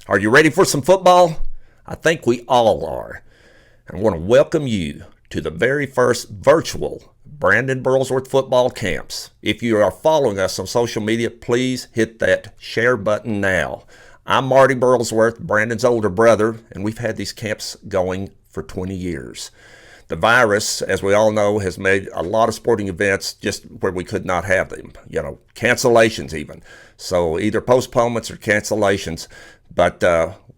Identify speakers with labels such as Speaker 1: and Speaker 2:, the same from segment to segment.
Speaker 1: Are you ready for some football? I think we all are. I want to welcome you to the very first virtual Brandon Burlsworth Football Camps. If you are following us on social media, please hit that share button now. I'm Marty Burlsworth, Brandon's older brother, and we've had these camps going for 20 years. The virus, as we all know, has made a lot of sporting events just where we could not have them, cancellations even. So either postponements or cancellations, but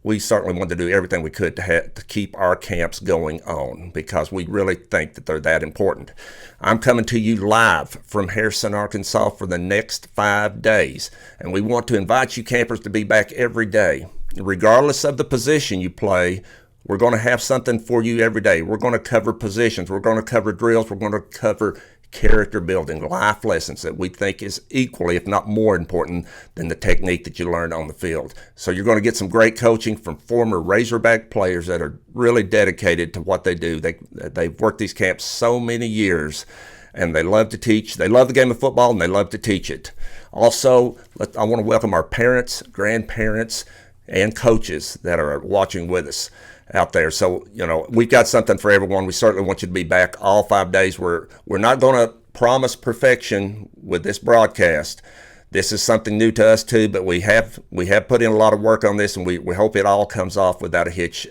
Speaker 1: we certainly wanted to do everything we could to keep our camps going on because we really think that they're that important. I'm coming to you live from Harrison, Arkansas for the next 5 days, and we want to invite you campers to be back every day. Regardless of the position you play, we're going to have something for you every day. We're going to cover positions. We're going to cover drills. We're going to cover character building, life lessons that we think is equally, if not more important than the technique that you learned on the field. So you're going to get some great coaching from former Razorback players that are really dedicated to what they do. They've worked these camps so many years, and they love to teach. They love the game of football, and they love to teach it. Also, I want to welcome our parents, grandparents, and coaches that are watching with us out there. So, we've got something for everyone. We certainly want you to be back all 5 days. We're not going to promise perfection with this broadcast. This is something new to us too, but we have put in a lot of work on this, and we hope it all comes off without a hitch,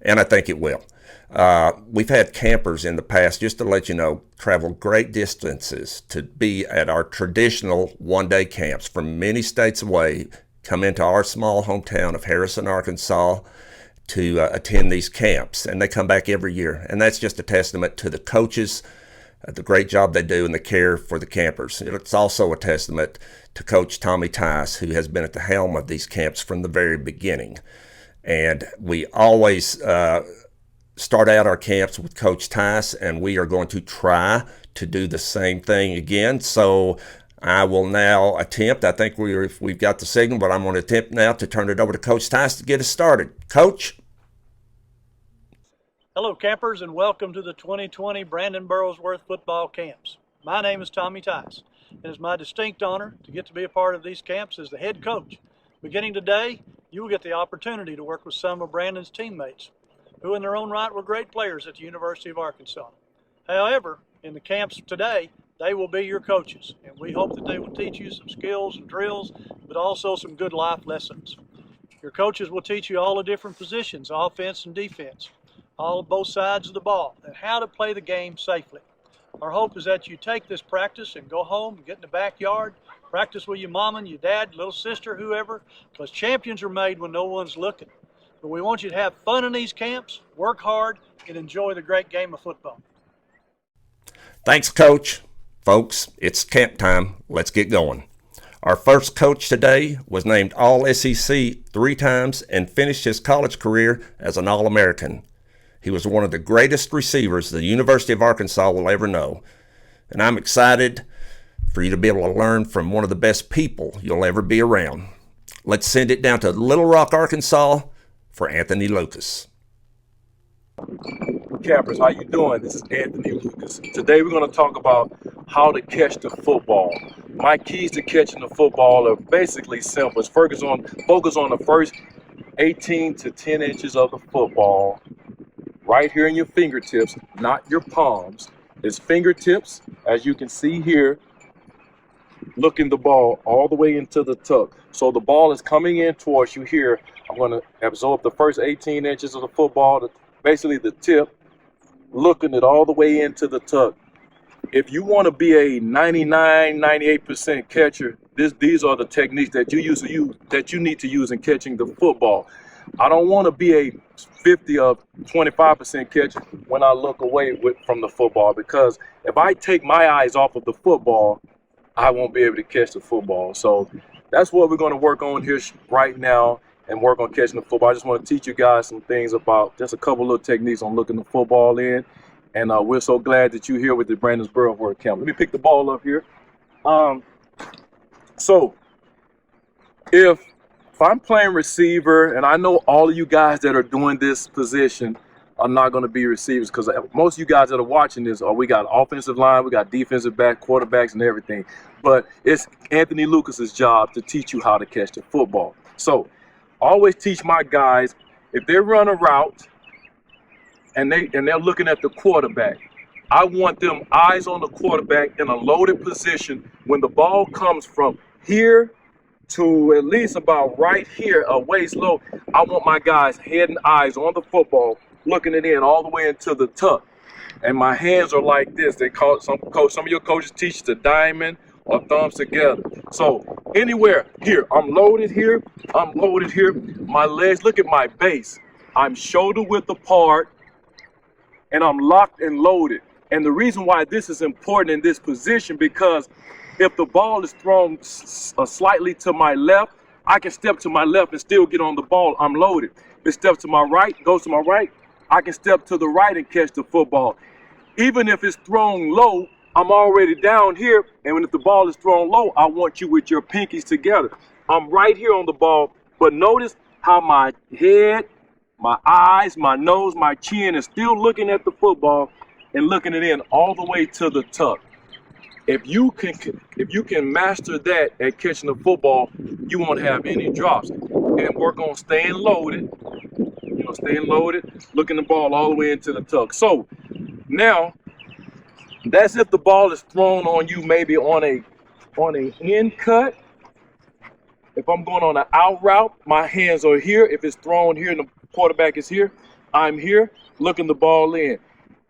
Speaker 1: and I think it will. We've had campers in the past, just to let you know, travel great distances to be at our traditional one-day camps from many states away, come into our small hometown of Harrison, Arkansas, to attend these camps, and they come back every year. And that's just a testament to the coaches, the great job they do, and the care for the campers. It's also a testament to Coach Tommy Tice, who has been at the helm of these camps from the very beginning. And we always start out our camps with Coach Tice, and we are going to try to do the same thing again. So I will now attempt, I think we've got the signal, but I'm going to attempt now to turn it over to Coach Tice to get us started. Coach?
Speaker 2: Hello, campers, and welcome to the 2020 Brandon Burlsworth Football Camps. My name is Tommy Tice. It is my distinct honor to get to be a part of these camps as the head coach. Beginning today, you will get the opportunity to work with some of Brandon's teammates, who in their own right were great players at the University of Arkansas. However, in the camps today, they will be your coaches, and we hope that they will teach you some skills and drills, but also some good life lessons. Your coaches will teach you all the different positions, offense and defense, both sides of the ball, and how to play the game safely. Our hope is that you take this practice and go home, get in the backyard, practice with your mom and your dad, little sister, whoever, because champions are made when no one's looking. But we want you to have fun in these camps, work hard, and enjoy the great game of football.
Speaker 1: Thanks, Coach. Folks, it's camp time. Let's get going. Our first coach today was named All-SEC 3 times and finished his college career as an All-American. He was one of the greatest receivers the University of Arkansas will ever know. And I'm excited for you to be able to learn from one of the best people you'll ever be around. Let's send it down to Little Rock, Arkansas for Anthony Lucas.
Speaker 3: Campers, how you doing? This is Anthony Lucas. Today we're going to talk about how to catch the football. My keys to catching the football are basically simple. Focus on the first 18 to 10 inches of the football, right here in your fingertips, not your palms. It's fingertips, as you can see here, looking the ball all the way into the tuck. So the ball is coming in towards you here. I'm going to absorb the first 18 inches of the football, basically the tip, looking it all the way into the tuck. If you want to be a 99-98% catcher, these are the techniques that you need to use in catching the football. I don't want to be a 50 or 25% catcher when I look away from the football, because if I take my eyes off of the football, I won't be able to catch the football. So that's what we're going to work on here right now, and work on catching the football. I just want to teach you guys some things about just a couple of techniques on looking the football in. And we're so glad that you're here with the Brandon Burlsworth Camp. Let me pick the ball up here. So if I'm playing receiver, and I know all of you guys that are doing this position are not going to be receivers, because most of you guys that are watching this, we got offensive line, we got defensive back, quarterbacks, and everything. But it's Anthony Lucas's job to teach you how to catch the football. So I always teach my guys, if they run a route and they're looking at the quarterback, I want them eyes on the quarterback in a loaded position. When the ball comes from here to at least about right here, a waist low, I want my guys head and eyes on the football, looking it in all the way into the tuck. And my hands are like this. They call it, some of your coaches teach the diamond or thumbs together. So anywhere here, I'm loaded here, my legs, look at my base. I'm shoulder width apart and I'm locked and loaded. And the reason why this is important in this position, because if the ball is thrown slightly to my left, I can step to my left and still get on the ball. I'm loaded. If it steps to my right, goes to my right, I can step to the right and catch the football. Even if it's thrown low, I'm already down here. And if the ball is thrown low, I want you with your pinkies together. I'm right here on the ball, but notice how my head, my eyes, my nose, my chin is still looking at the football and looking it in all the way to the tuck. If you can master that at catching the football, you won't have any drops. And work on staying loaded, looking the ball all the way into the tuck. So now, that's if the ball is thrown on you, maybe on a in cut. If I'm going on an out route, my hands are here. If it's thrown here and the quarterback is here, I'm here looking the ball in.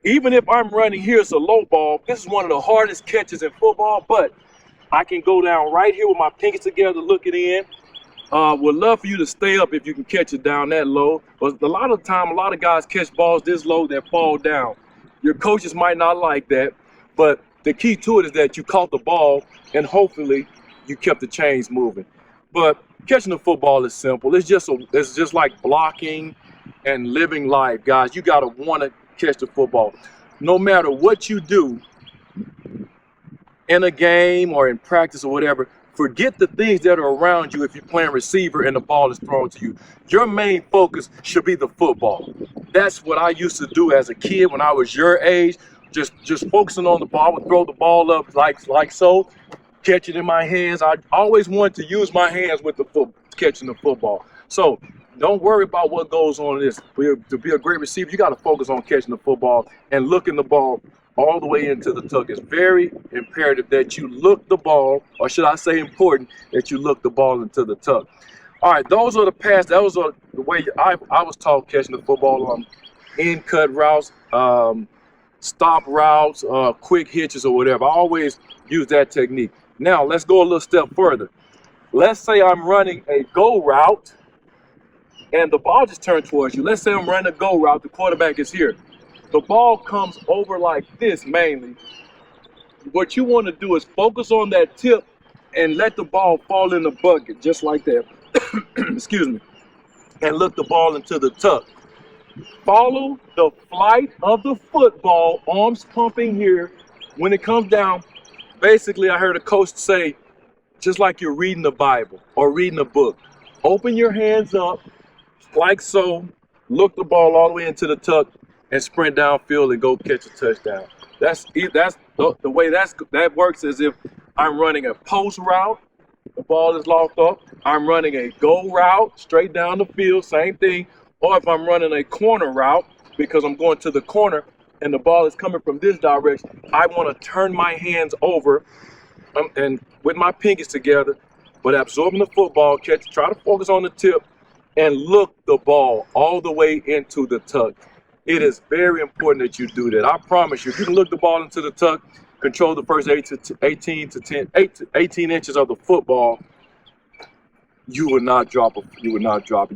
Speaker 3: Even if I'm running here, it's a low ball. This is one of the hardest catches in football, but I can go down right here with my pinkies together, look it in. Would love for you to stay up if you can catch it down that low. But a lot of time, a lot of guys catch balls this low that fall down. Your coaches might not like that, but the key to it is that you caught the ball and hopefully you kept the chains moving. But catching the football is simple. It's just like blocking and living life, guys. You gotta want to catch the football. No matter what you do in a game or in practice or whatever, forget the things that are around you if you're playing receiver and the ball is thrown to you. Your main focus should be the football. That's what I used to do as a kid when I was your age. Just focusing on the ball. I would throw the ball up like so, catch it in my hands. I always wanted to use my hands with catching the football. So don't worry about what goes on in this. To be a great receiver, you got to focus on catching the football and looking the ball all the way into the tuck. It's very imperative that you look the ball, or should I say important, that you look the ball into the tuck. All right, those are the pass. That was the way I was taught catching the football on in-cut routes, stop routes, quick hitches or whatever. I always use that technique. Now, let's go a little step further. Let's say I'm running a go route and the ball just turned towards you. Let's say I'm running a go route. The quarterback is here. The ball comes over like this mainly. What you want to do is focus on that tip and let the ball fall in the bucket just like that. Excuse me. And look the ball into the tuck. Follow the flight of the football, arms pumping here. When it comes down, basically I heard a coach say, just like you're reading the Bible or reading a book. Open your hands up like so, look the ball all the way into the tuck and sprint downfield and go catch a touchdown. That's the way that works. Is if I'm running a post route, the ball is locked up. I'm running a go route straight down the field, same thing. Or if I'm running a corner route because I'm going to the corner and the ball is coming from this direction, I want to turn my hands over and with my pinkies together, but absorbing the football, try to focus on the tip and look the ball all the way into the tuck. It is very important that you do that. I promise you, if you can look the ball into the tuck, control the first 18 inches of the football, you will not drop it.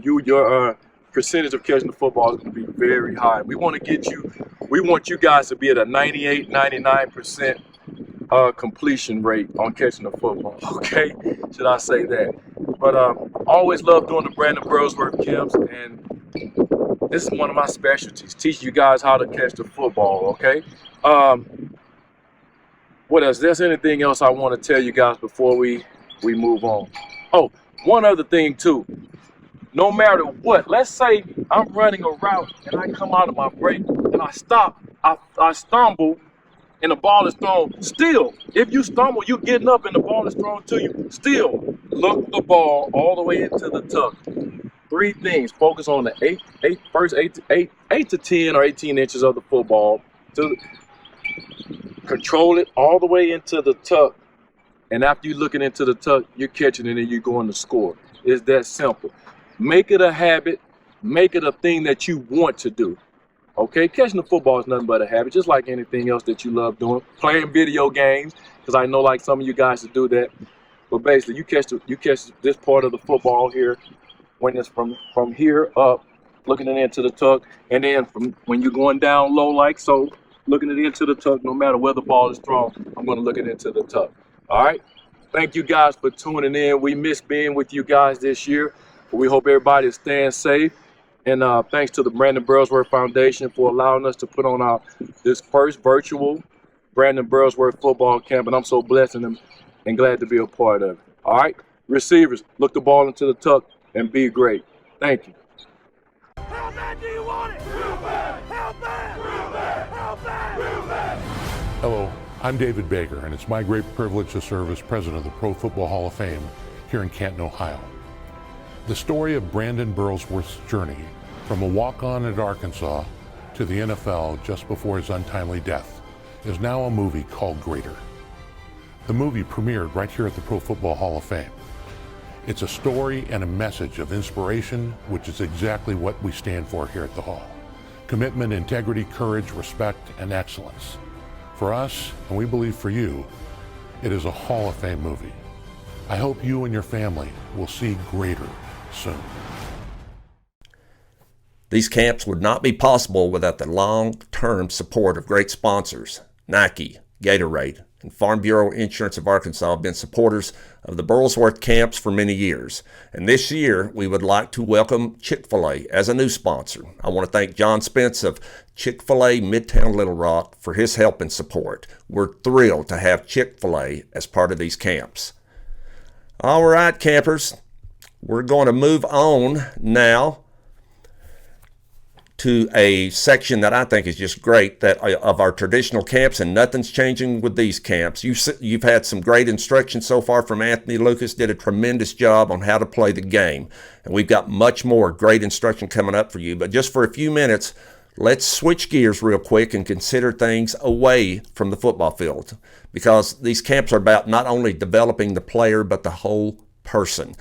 Speaker 3: Your percentage of catching the football is going to be very high. We want you guys to be at a 98, 99% completion rate on catching the football. Okay, should I say that? But always love doing the Brandon Burlsworth Camps, and this is one of my specialties, teaching you guys how to catch the football. Okay. What else? There's anything else I want to tell you guys before we move on? Oh, one other thing too. No matter what, let's say I'm running a route and I come out of my break and I stop, I stumble and the ball is thrown. Still, if you stumble, you're getting up and the ball is thrown to you. Still, look the ball all the way into the tuck. Three things. Focus on the first 8 to 10 or 18 inches of the football. To control it all the way into the tuck. And after you're looking into the tuck, you're catching it and you're going to score. It's that simple. Make it a habit. Make it a thing that you want to do. Okay, catching the football is nothing but a habit, just like anything else that you love doing. Playing video games, because I know like some of you guys to do that. But basically, you catch this part of the football here when it's from here up, looking it into the tuck, and then from when you're going down low like so, looking it into the tuck. No matter where the ball is thrown, I'm going to look it into the tuck. All right. Thank you guys for tuning in. We miss being with you guys this year, but we hope everybody is staying safe. And thanks to the Brandon Burlsworth Foundation for allowing us to put on this first virtual Brandon Burlsworth Football Camp. And I'm so blessed and glad to be a part of it. All right, receivers, look the ball into the tuck and be great. Thank you.
Speaker 4: How bad do you want it? Real bad. How bad? Real bad. How bad? Real bad.
Speaker 5: Hello, I'm David Baker, and it's my great privilege to serve as president of the Pro Football Hall of Fame here in Canton, Ohio. The story of Brandon Burlsworth's journey from a walk-on at Arkansas to the NFL just before his untimely death is now a movie called Greater. The movie premiered right here at the Pro Football Hall of Fame. It's a story and a message of inspiration, which is exactly what we stand for here at the Hall. Commitment, integrity, courage, respect, and excellence. For us, and we believe for you, it is a Hall of Fame movie. I hope you and your family will see Greater soon.
Speaker 1: These camps would not be possible without the long-term support of great sponsors. Nike, Gatorade, and Farm Bureau Insurance of Arkansas have been supporters of the Burlsworth camps for many years. And this year, we would like to welcome Chick-fil-A as a new sponsor. I want to thank John Spence of Chick-fil-A Midtown Little Rock for his help and support. We're thrilled to have Chick-fil-A as part of these camps. All right, campers, we're going to move on now to a section that I think is just great, that of our traditional camps, and nothing's changing with these camps. You've had some great instruction so far from Anthony Lucas, did a tremendous job on how to play the game. And we've got much more great instruction coming up for you. But just for a few minutes, let's switch gears real quick and consider things away from the football field, because these camps are about not only developing the player, but the whole person.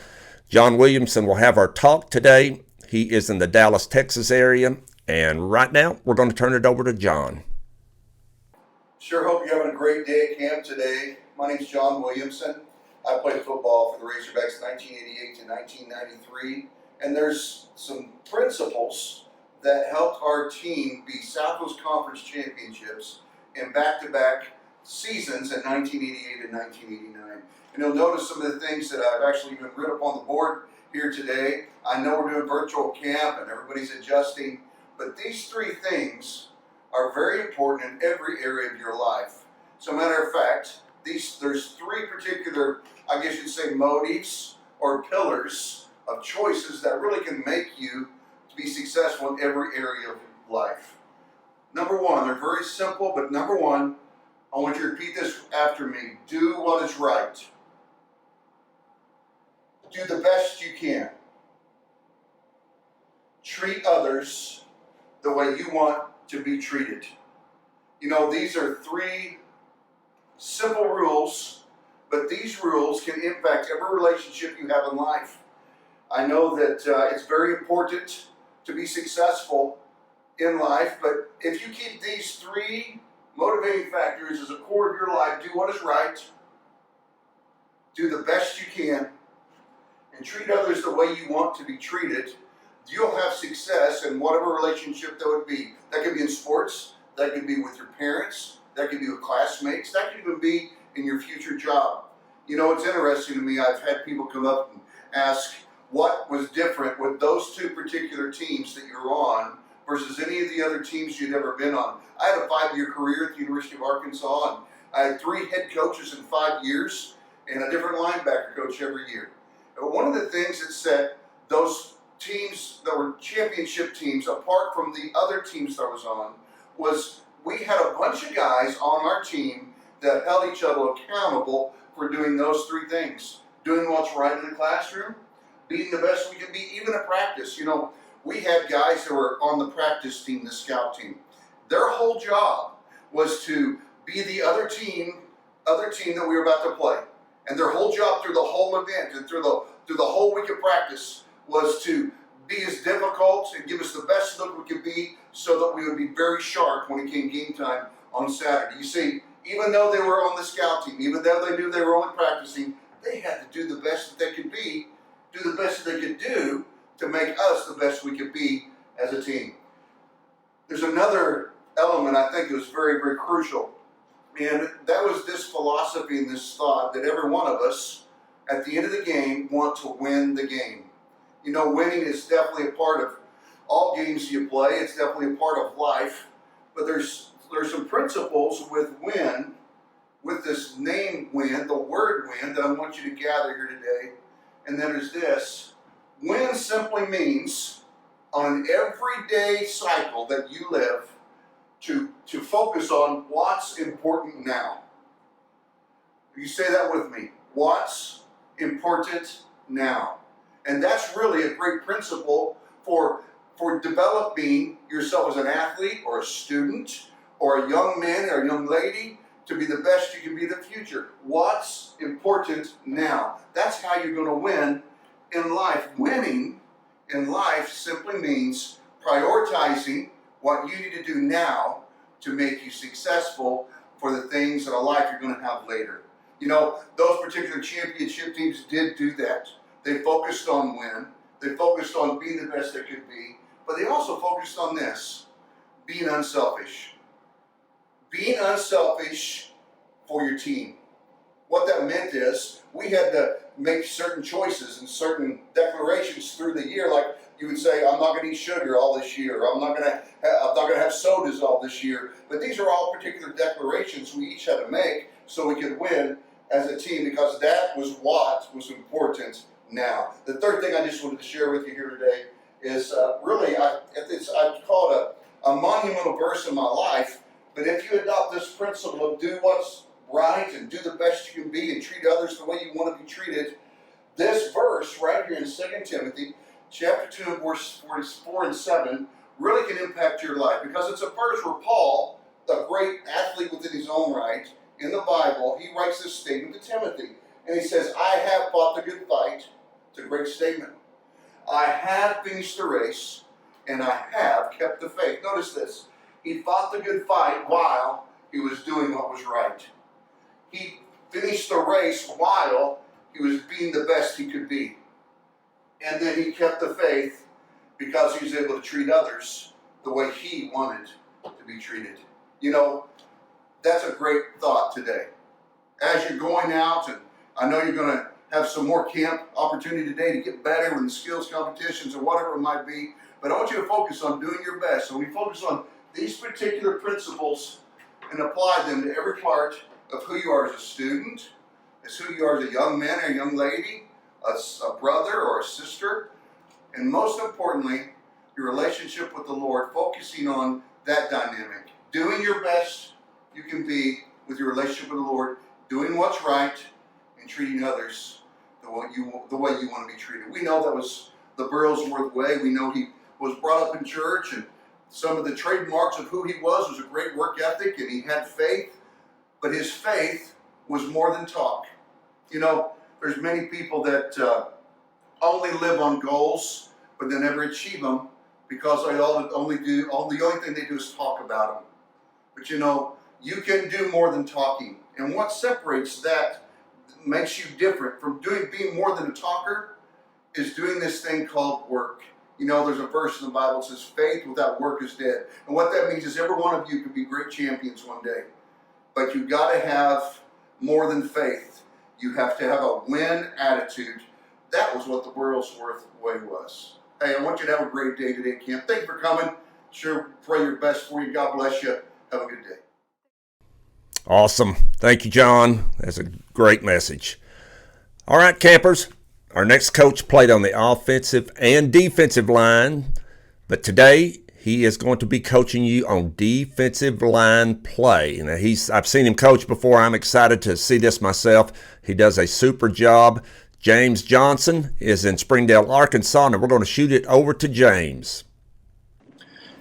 Speaker 1: John Williamson will have our talk today. He is in the Dallas, Texas area, and right now we're going to turn it over to John.
Speaker 6: Sure hope you're having a great day at camp today. My name's John Williamson. I played football for the Razorbacks 1988 to 1993, and there's some principles that helped our team be Southwest Conference championships in back-to-back seasons in 1988 and 1989. And you'll notice some of the things that I've actually even written up on the board here today. I know we're doing virtual camp and everybody's adjusting, but these three things are very important in every area of your life. So matter of fact, there's three particular, I guess you'd say, motives or pillars of choices that really can make you to be successful in every area of life. Number one, they're very simple, but number one, I want you to repeat this after me. Do what is right. Do the best you can. Treat others the way you want to be treated. You know, these are three simple rules, but these rules can impact every relationship you have in life. I know that it's very important to be successful in life, but if you keep these three motivating factors as a core of your life, do what is right, do the best you can, and treat others the way you want to be treated, you'll have success in whatever relationship that would be. That could be in sports, that could be with your parents, that could be with classmates, that could even be in your future job. You know, it's interesting to me, I've had people come up and ask what was different with those two particular teams that you're on versus any of the other teams you'd ever been on. I had a 5-year career at the University of Arkansas, and I had 3 head coaches in 5 years and a different linebacker coach every year. But one of the things that set those teams that were championship teams apart from the other teams that I was on was we had a bunch of guys on our team that held each other accountable for doing those 3 things. Doing what's right in the classroom, being the best we can be, even at practice. You know, we had guys that were on the practice team, the scout team. Their whole job was to be the other team that we were about to play. And their whole job through the whole event and through the whole week of practice was to be as difficult and give us the best look we could be so that we would be very sharp when it came game time on Saturday. You see, even though they were on the scout team, even though they knew they were only practicing, they had to do the best that they could be, do the best that they could do to make us the best we could be as a team. There's another element I think that was very, very crucial. And that was this philosophy and this thought that every one of us, at the end of the game, want to win the game. You know, winning is definitely a part of all games you play. It's definitely a part of life. But there's some principles with win, with this name win, the word win, that I want you to gather here today. And then there's this. Win simply means, on an everyday cycle that you live, to focus on what's important now. You say that with me. What's important now? And that's really a great principle for developing yourself as an athlete or a student or a young man or a young lady to be the best you can be in the future. What's important now? That's how you're going to win in life. Winning in life simply means prioritizing what you need to do now to make you successful for the things in a life you're going to have later. You know, those particular championship teams did do that. They focused on win. They focused on being the best they could be. But they also focused on this, being unselfish. Being unselfish for your team. What that meant is we had to make certain choices and certain declarations through the year, like you would say, I'm not going to eat sugar all this year. I'm not going to have sodas all this year. But these are all particular declarations we each had to make so we could win as a team, because that was what was important now. The third thing I just wanted to share with you here today is really, I'd call it a monumental verse in my life. But if you adopt this principle of do what's right and do the best you can be and treat others the way you want to be treated, this verse right here in 2 Timothy chapter 2 verse 4 and 7 really can impact your life, because it's a verse where Paul, a great athlete within his own right, in the Bible, he writes this statement to Timothy. And he says, I have fought the good fight. It's a great statement. I have finished the race, and I have kept the faith. Notice this. He fought the good fight while he was doing what was right. He finished the race while he was being the best he could be. And then he kept the faith because he was able to treat others the way he wanted to be treated. You know, that's a great thought today. As you're going out, and I know you're going to have some more camp opportunity today to get better in the skills competitions or whatever it might be, but I want you to focus on doing your best. So we focus on these particular principles and apply them to every part of who you are as a student, as who you are as a young man or a young lady, a brother or a sister, and most importantly, your relationship with the Lord, focusing on that dynamic. Doing your best you can be with your relationship with the Lord, doing what's right, and treating others the way you want to be treated. We know that was the Burlsworth way. We know he was brought up in church, and some of the trademarks of who he was a great work ethic, and he had faith, but his faith was more than talk. You know, there's many people that only live on goals, but they never achieve them because the only thing they do is talk about them. But you know, you can do more than talking. And what separates that, makes you different from being more than a talker, is doing this thing called work. You know, there's a verse in the Bible that says, faith without work is dead. And what that means is every one of you could be great champions one day. But you've got to have more than faith. You have to have a win attitude. That was what the Burlsworth way was. Hey, I want you to have a great day today at camp. Thank you for coming. Sure, pray your best for you. God bless you. Have a good day.
Speaker 1: Awesome. Thank you, John. That's a great message. All right, campers. Our next coach played on the offensive and defensive line, but today he is going to be coaching you on defensive line play. Now, I've seen him coach before. I'm excited to see this myself. He does a super job. James Johnson is in Springdale, Arkansas, and we're going to shoot it over to James.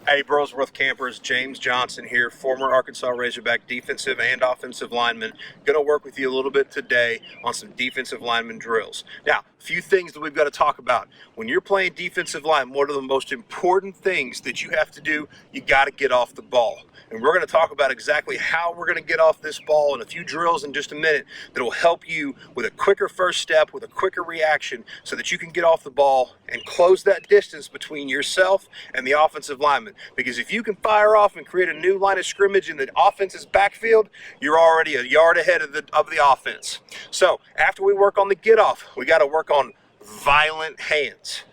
Speaker 7: Hey, Burlsworth campers, James Johnson here, former Arkansas Razorback defensive and offensive lineman. Going to work with you a little bit today on some defensive lineman drills. Now, a few things that we've got to talk about. When you're playing defensive line, one of the most important things that you have to do, you got to get off the ball. And we're going to talk about exactly how we're going to get off this ball and a few drills in just a minute that will help you with a quicker first step, with a quicker reaction, so that you can get off the ball and close that distance between yourself and the offensive lineman. Because if you can fire off and create a new line of scrimmage in the offense's backfield, you're already a yard ahead of the offense. So after we work on the get off, we got to work on violent hands.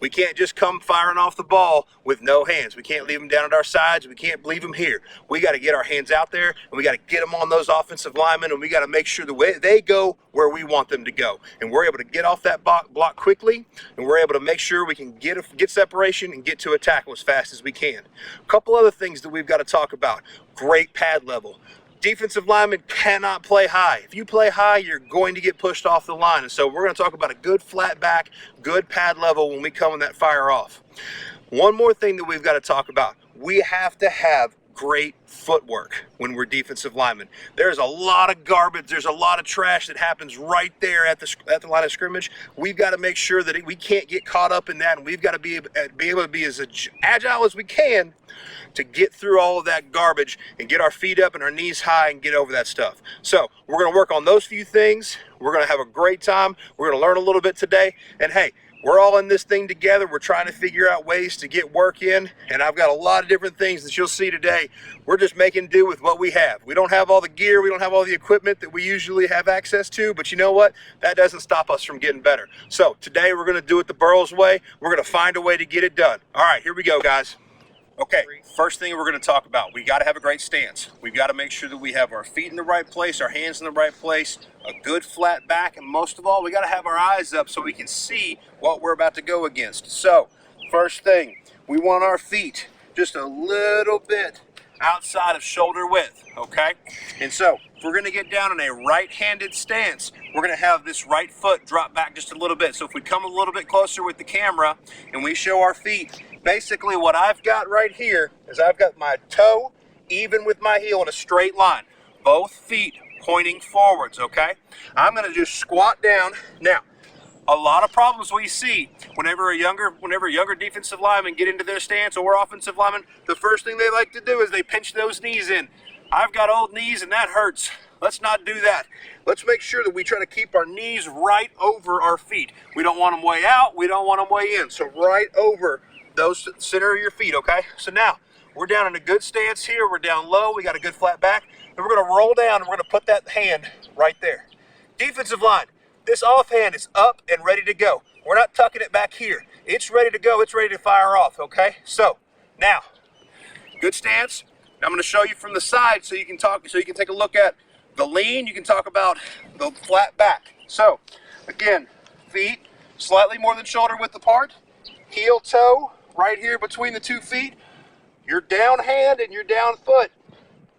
Speaker 7: We can't just come firing off the ball with no hands. We can't leave them down at our sides. We can't leave them here. We got to get our hands out there, and we got to get them on those offensive linemen, and we got to make sure the way they go where we want them to go. And we're able to get off that block quickly, and we're able to make sure we can get separation and get to a tackle as fast as we can. A couple other things that we've got to talk about. Great pad level. Defensive linemen cannot play high. If you play high, you're going to get pushed off the line. And so we're going to talk about a good flat back, good pad level when we come in that fire off. One more thing that we've got to talk about. We have to have great footwork when we're defensive linemen. There's a lot of garbage. There's a lot of trash that happens right there at the line of scrimmage. We've got to make sure that we can't get caught up in that, and we've got to be able to be as agile as we can to get through all of that garbage and get our feet up and our knees high and get over that stuff. So we're going to work on those few things. We're going to have a great time. We're going to learn a little bit today. And hey, we're all in this thing together. We're trying to figure out ways to get work in. And I've got a lot of different things that you'll see today. We're just making do with what we have. We don't have all the gear. We don't have all the equipment that we usually have access to. But you know what? That doesn't stop us from getting better. So today we're going to do it the Burls way. We're going to find a way to get it done. All right, here we go, guys. Okay, first thing we're going to talk about, we got to have a great stance. We've got to make sure that we have our feet in the right place, our hands in the right place, a good flat back, and most of all, we got to have our eyes up so we can see what we're about to go against. So, first thing, we want our feet just a little bit outside of shoulder width, okay? And so, if we're going to get down in a right-handed stance, we're going to have this right foot drop back just a little bit. So if we come a little bit closer with the camera and we show our feet, basically what I've got right here is I've got my toe even with my heel in a straight line. Both feet pointing forwards, okay? I'm going to just squat down. Now, a lot of problems we see whenever younger defensive linemen get into their stance or offensive linemen, the first thing they like to do is they pinch those knees in. I've got old knees and that hurts. Let's not do that. Let's make sure that we try to keep our knees right over our feet. We don't want them way out. We don't want them way in. So right over those center of your feet, okay? So now we're down in a good stance here. We're down low. We got a good flat back. And we're going to roll down and we're going to put that hand right there. Defensive line, this offhand is up and ready to go. We're not tucking it back here. It's ready to go. It's ready to fire off, okay? So now, good stance. I'm going to show you from the side so you can take a look at the lean. You can talk about the flat back. So again, feet slightly more than shoulder width apart, heel toe right here between the 2 feet, your down hand and your down foot.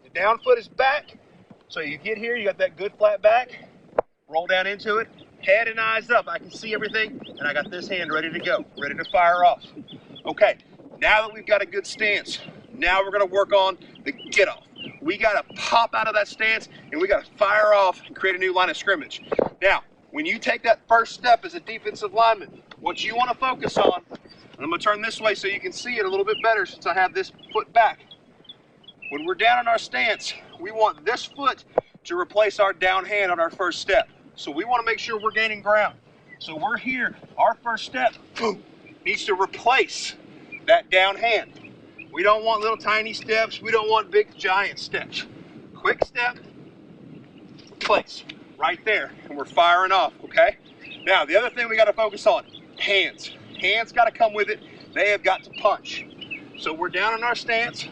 Speaker 7: The down foot is back. So you get here, you got that good flat back, roll down into it, head and eyes up. I can see everything, and I got this hand ready to go, ready to fire off. Okay, now that we've got a good stance, now we're going to work on the get off. We got to pop out of that stance and we got to fire off and create a new line of scrimmage. Now, when you take that first step as a defensive lineman, what you want to focus on, and I'm going to turn this way so you can see it a little bit better since I have this foot back. When we're down in our stance, we want this foot to replace our down hand on our first step. So we want to make sure we're gaining ground. So we're here, our first step, boom, needs to replace that down hand. We don't want little tiny steps. We don't want big giant steps. Quick step, place, right there, and we're firing off, okay? Now, the other thing we got to focus on, hands. Hands got to come with it. They have got to punch. So we're down in our stance.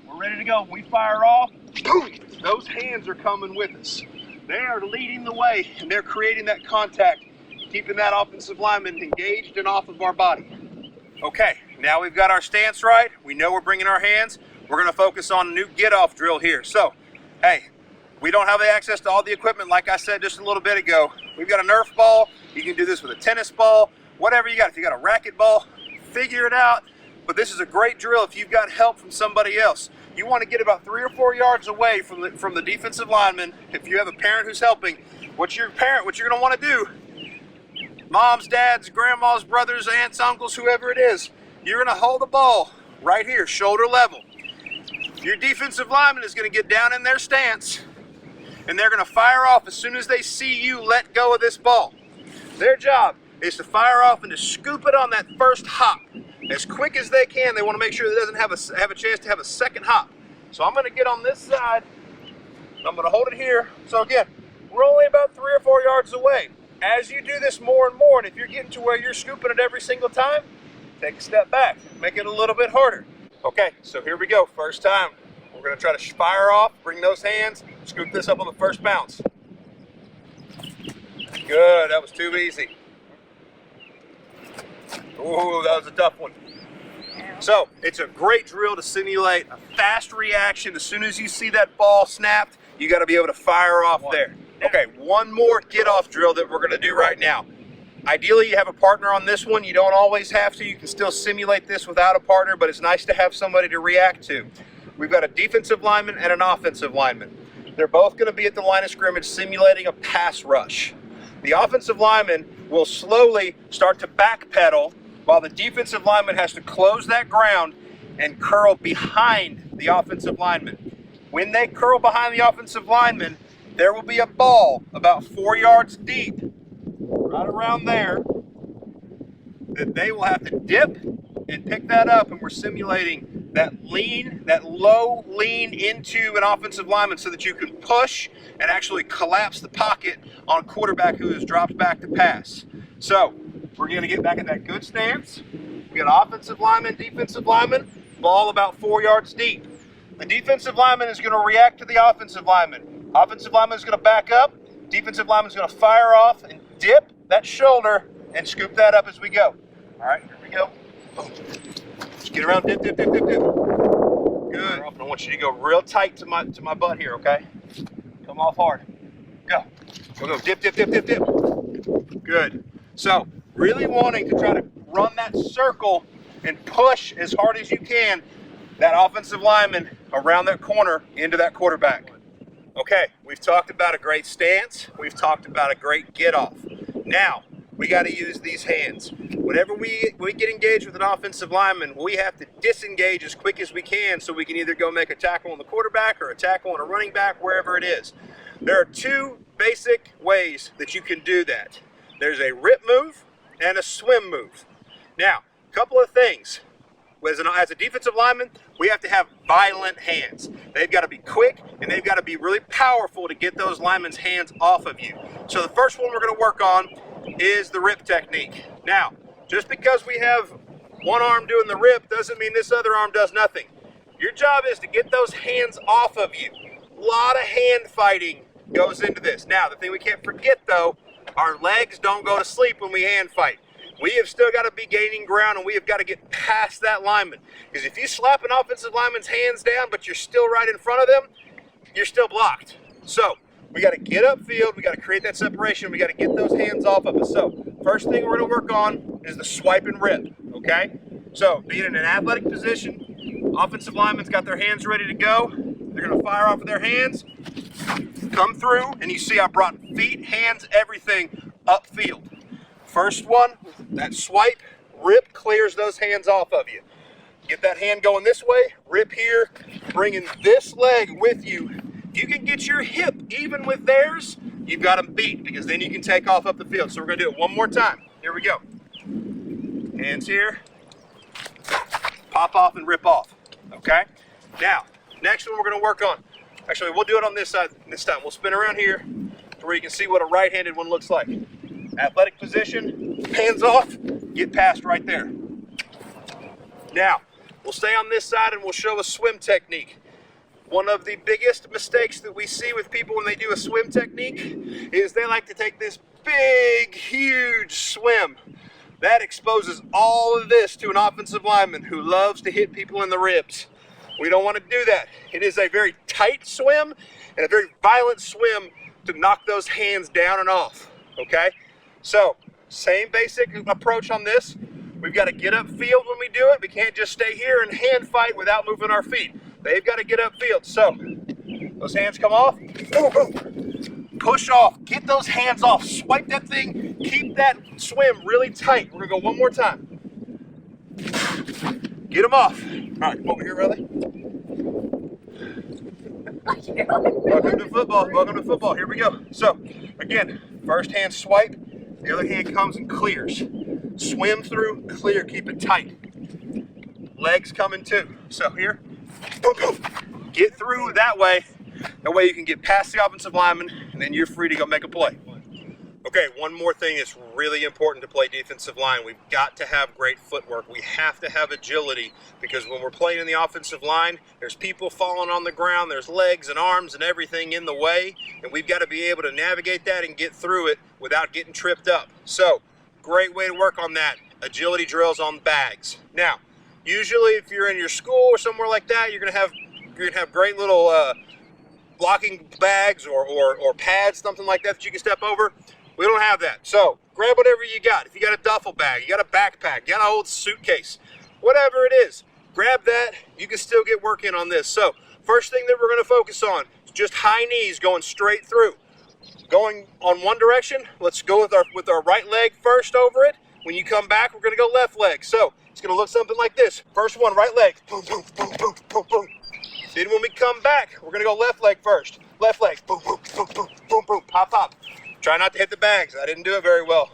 Speaker 7: We're ready to go. We fire off, boom, those hands are coming with us. They are leading the way, and they're creating that contact, keeping that offensive lineman engaged and off of our body. Okay, now we've got our stance right. We know we're bringing our hands. We're going to focus on a new get-off drill here. So, hey, we don't have access to all the equipment like I said just a little bit ago. We've got a Nerf ball. You can do this with a tennis ball, whatever you got. If you got a racket ball, figure it out. But this is a great drill if you've got help from somebody else. You want to get about 3 or 4 yards away from the defensive lineman. If you have a parent who's helping, what you're going to want to do, moms, dads, grandmas, brothers, aunts, uncles, whoever it is, you're going to hold the ball right here, shoulder level. Your defensive lineman is going to get down in their stance, and they're going to fire off as soon as they see you let go of this ball. Their job is to fire off and to scoop it on that first hop as quick as they can. They want to make sure that it doesn't have a chance to have a second hop. So I'm going to get on this side. I'm going to hold it here. So again, we're only about 3 or 4 yards away. As you do this more and more, and if you're getting to where you're scooping it every single time, take a step back, make it a little bit harder. Okay, so here we go. First time, we're going to try to fire off, bring those hands, scoop this up on the first bounce. Good, that was too easy. Ooh, that was a tough one. So, it's a great drill to simulate a fast reaction. As soon as you see that ball snapped, you got to be able to fire off there. Okay, one more get-off drill that we're going to do right now. Ideally, you have a partner on this one. You don't always have to. You can still simulate this without a partner, but it's nice to have somebody to react to. We've got a defensive lineman and an offensive lineman. They're both going to be at the line of scrimmage simulating a pass rush. The offensive lineman will slowly start to backpedal while the defensive lineman has to close that ground and curl behind the offensive lineman. When they curl behind the offensive lineman, there will be a ball about 4 yards deep, right around there, that they will have to dip and pick that up, and we're simulating that lean, that low lean into an offensive lineman so that you can push and actually collapse the pocket on a quarterback who has dropped back to pass. So we're going to get back in that good stance. We got offensive lineman, defensive lineman, ball about 4 yards deep. The defensive lineman is going to react to the offensive lineman. Offensive lineman is going to back up. Defensive lineman is going to fire off and dip that shoulder and scoop that up as we go. All right, here we go. Just get around, dip, dip, dip, dip, dip. Good. I want you to go real tight to my butt here, okay? Come off hard. Go. Go, dip, dip, dip, dip, dip. Good. So, really wanting to try to run that circle and push as hard as you can that offensive lineman around that corner into that quarterback. Okay, we've talked about a great stance. We've talked about a great get-off. Now, we got to use these hands. Whenever we get engaged with an offensive lineman, we have to disengage as quick as we can so we can either go make a tackle on the quarterback or a tackle on a running back, wherever it is. There are 2 basic ways that you can do that. There's a rip move and a swim move. Now, a couple of things. As a defensive lineman, we have to have violent hands. They've got to be quick, and they've got to be really powerful to get those linemen's hands off of you. So the first one we're going to work on is the rip technique. Now, just because we have one arm doing the rip doesn't mean this other arm does nothing. Your job is to get those hands off of you. A lot of hand fighting goes into this. Now, the thing we can't forget, though, our legs don't go to sleep when we hand fight. We have still got to be gaining ground, and we have got to get past that lineman. Because if you slap an offensive lineman's hands down, but you're still right in front of them, you're still blocked. So we got to get upfield. We got to create that separation. We got to get those hands off of us. So first thing we're going to work on is the swipe and rip. Okay. So being in an athletic position, offensive linemen's got their hands ready to go. They're going to fire off with their hands, come through, and you see I brought feet, hands, everything upfield. First one, that swipe, rip clears those hands off of you. Get that hand going this way, rip here, bringing this leg with you. If you can get your hip even with theirs, you've got them beat, because then you can take off up the field. So we're going to do it one more time. Here we go. Hands here, pop off and rip off. Okay? Now, next one we're going to work on. Actually, we'll do it on this side this time. We'll spin around here to where you can see what a right-handed one looks like. Athletic position, hands off, get past right there. Now, we'll stay on this side and we'll show a swim technique. One of the biggest mistakes that we see with people when they do a swim technique is they like to take this big, huge swim. That exposes all of this to an offensive lineman who loves to hit people in the ribs. We don't want to do that. It is a very tight swim and a very violent swim to knock those hands down and off. okay? So, same basic approach on this. We've got to get upfield when we do it. We can't just stay here and hand fight without moving our feet. They've got to get upfield. So, those hands come off. Boom, boom. Push off. Get those hands off. Swipe that thing. Keep that swim really tight. We're going to go one more time. Get them off. All right, come over here, brother. Welcome to football. Welcome to football. Here we go. So, again, first hand swipe. The other hand comes and clears. Swim through, clear, keep it tight. Legs coming too. So here, boom, boom. Get through that way. That way you can get past the offensive lineman and then you're free to go make a play. Okay, one more thing is really important to play defensive line. We've got to have great footwork. We have to have agility because when we're playing in the offensive line, there's people falling on the ground, there's legs and arms and everything in the way, and we've got to be able to navigate that and get through it without getting tripped up. So, great way to work on that. Agility drills on bags. Now, usually if you're in your school or somewhere like that, you're gonna have great little blocking bags or pads, something like that you can step over. We don't have that. So grab whatever you got. If you got a duffel bag, you got a backpack, you got an old suitcase, whatever it is, grab that. You can still get work in on this. So first thing that we're going to focus on is just high knees going straight through. Going on one direction, let's go with our right leg first over it. When you come back, we're going to go left leg. So it's going to look something like this. First one, right leg. Boom, boom, boom, boom, boom, boom. Then when we come back, we're going to go left leg first. Left leg. Boom, boom, boom, boom, boom, boom. Pop, pop. Try not to hit the bags. I didn't do it very well.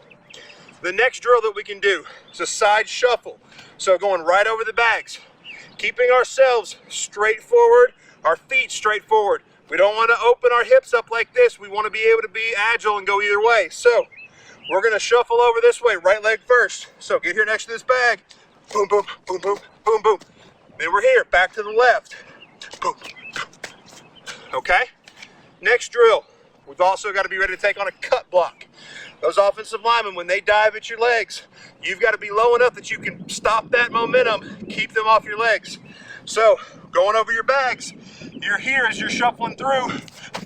Speaker 7: The next drill that we can do is a side shuffle. So going right over the bags. Keeping ourselves straight forward, our feet straight forward. We don't want to open our hips up like this. We want to be able to be agile and go either way. So we're going to shuffle over this way, right leg first. So get here next to this bag. Boom, boom, boom, boom, boom, boom. Then we're here, back to the left. Boom. Okay? Next drill. We've also got to be ready to take on a cut block. Those offensive linemen, when they dive at your legs, you've got to be low enough that you can stop that momentum, keep them off your legs. So, going over your bags, you're here as you're shuffling through,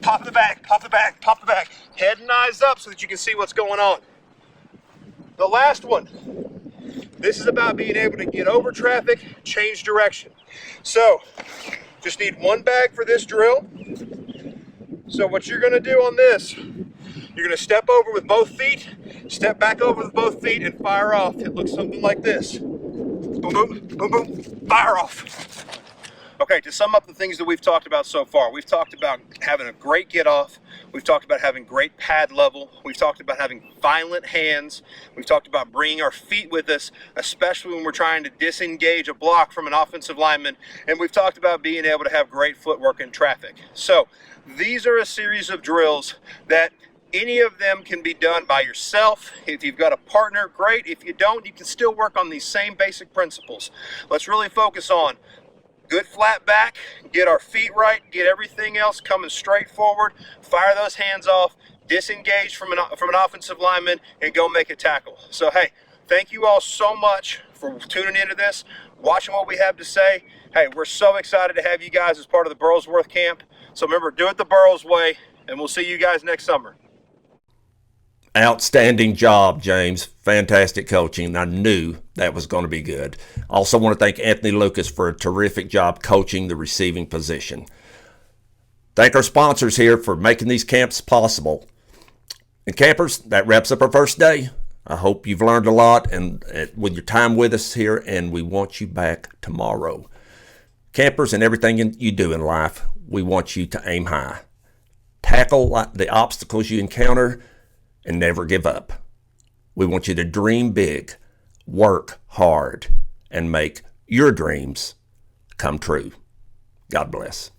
Speaker 7: pop the bag, pop the bag, pop the bag. Head and eyes up so that you can see what's going on. The last one, this is about being able to get over traffic, change direction. So, just need one bag for this drill. So what you're going to do on this, you're going to step over with both feet, step back over with both feet, and fire off. It looks something like this. Boom, boom, boom, boom, fire off. Okay, to sum up the things that we've talked about so far, we've talked about having a great get off. We've talked about having great pad level. We've talked about having violent hands. We've talked about bringing our feet with us, especially when we're trying to disengage a block from an offensive lineman. And we've talked about being able to have great footwork in traffic. So these are a series of drills that any of them can be done by yourself. If you've got a partner, great. If you don't, you can still work on these same basic principles. Let's really focus on good flat back, get our feet right, get everything else coming straight forward, fire those hands off, disengage from an offensive lineman, and go make a tackle. So, hey, thank you all so much for tuning into this, watching what we have to say. Hey, we're so excited to have you guys as part of the Burlsworth camp. So remember, do it the Burls way, and we'll see you guys next summer.
Speaker 1: Outstanding job, James. Fantastic coaching. I knew that was going to be good. Also want to thank Anthony Lucas for a terrific job coaching the receiving position. Thank our sponsors here for making these camps possible. And campers, that wraps up our first day. I hope you've learned a lot and with your time with us here, and we want you back tomorrow. Campers and everything you do in life, we want you to aim high. Tackle the obstacles you encounter and never give up. We want you to dream big, work hard, and make your dreams come true. God bless.